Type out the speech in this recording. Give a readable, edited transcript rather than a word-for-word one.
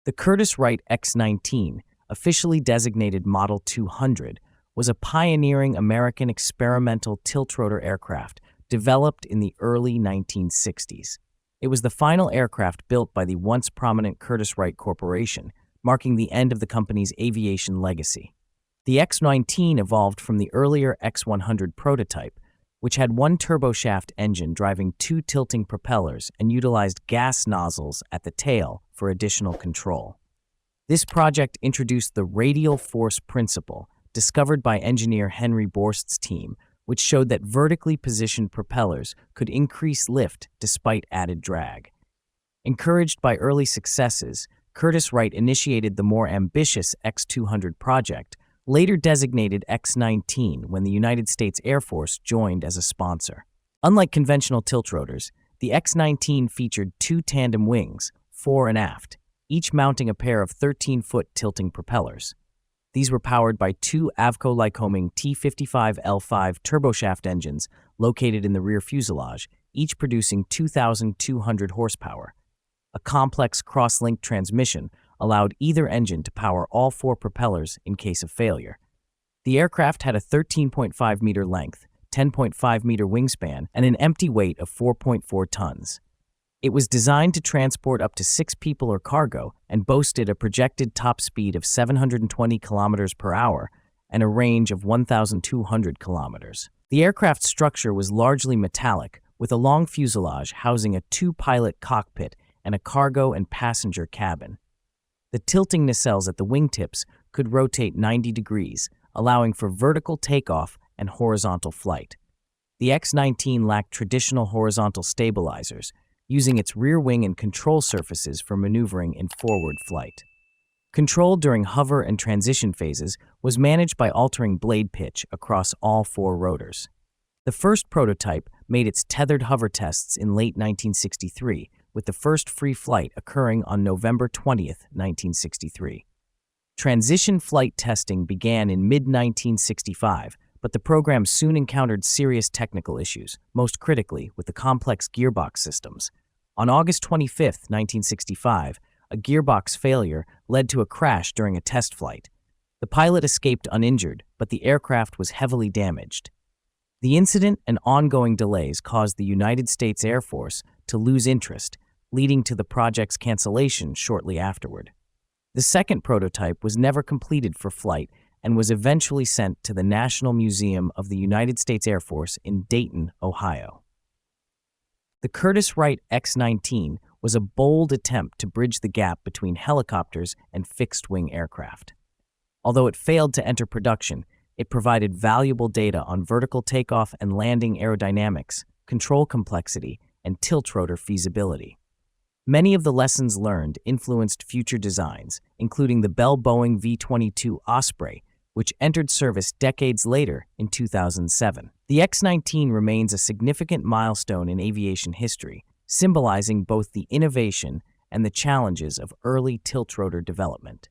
The Curtiss-Wright X-19, officially designated Model 200, was a pioneering American experimental tiltrotor aircraft developed in the early 1960s. It was the final aircraft built by the once prominent Curtiss-Wright Corporation, marking the end of the company's aviation legacy. The X-19 evolved from the earlier X-100 prototype, which had one turboshaft engine driving two tilting propellers and utilized gas nozzles at the tail for additional control. This project introduced the radial force principle, discovered by engineer Henry Borst's team, which showed that vertically positioned propellers could increase lift despite added drag. Encouraged by early successes, Curtiss-Wright initiated the more ambitious X-200 project, later designated X-19 when the United States Air Force joined as a sponsor. Unlike conventional tiltrotors, the X-19 featured two tandem wings, fore and aft, each mounting a pair of 13-foot tilting propellers. These were powered by two Avco Lycoming T55-L-5 turboshaft engines located in the rear fuselage, each producing 2,200 horsepower. A complex cross-link transmission allowed either engine to power all four propellers in case of failure. The aircraft had a 13.5-meter length, 10.5-meter wingspan, and an empty weight of 4.4 tons. It was designed to transport up to 6 people or cargo and boasted a projected top speed of 720 kilometers per hour and a range of 1,200 kilometers. The aircraft's structure was largely metallic, with a long fuselage housing a two-pilot cockpit and a cargo and passenger cabin. The tilting nacelles at the wingtips could rotate 90 degrees, allowing for vertical takeoff and horizontal flight. The X-19 lacked traditional horizontal stabilizers, using its rear wing and control surfaces for maneuvering in forward flight. Control during hover and transition phases was managed by altering blade pitch across all four rotors. The first prototype made its tethered hover tests in late 1963, with the first free flight occurring on November 20, 1963. Transition flight testing began in mid-1965, but the program soon encountered serious technical issues, most critically with the complex gearbox systems. On August 25, 1965, a gearbox failure led to a crash during a test flight. The pilot escaped uninjured, but the aircraft was heavily damaged. The incident and ongoing delays caused the United States Air Force to lose interest, leading to the project's cancellation shortly afterward. The second prototype was never completed for flight and was eventually sent to the National Museum of the United States Air Force in Dayton, Ohio. The Curtiss-Wright X-19 was a bold attempt to bridge the gap between helicopters and fixed-wing aircraft. Although it failed to enter production, it provided valuable data on vertical takeoff and landing aerodynamics, control complexity, and tiltrotor feasibility. Many of the lessons learned influenced future designs, including the Bell-Boeing V-22 Osprey, which entered service decades later in 2007. The X-19 remains a significant milestone in aviation history, symbolizing both the innovation and the challenges of early tiltrotor development.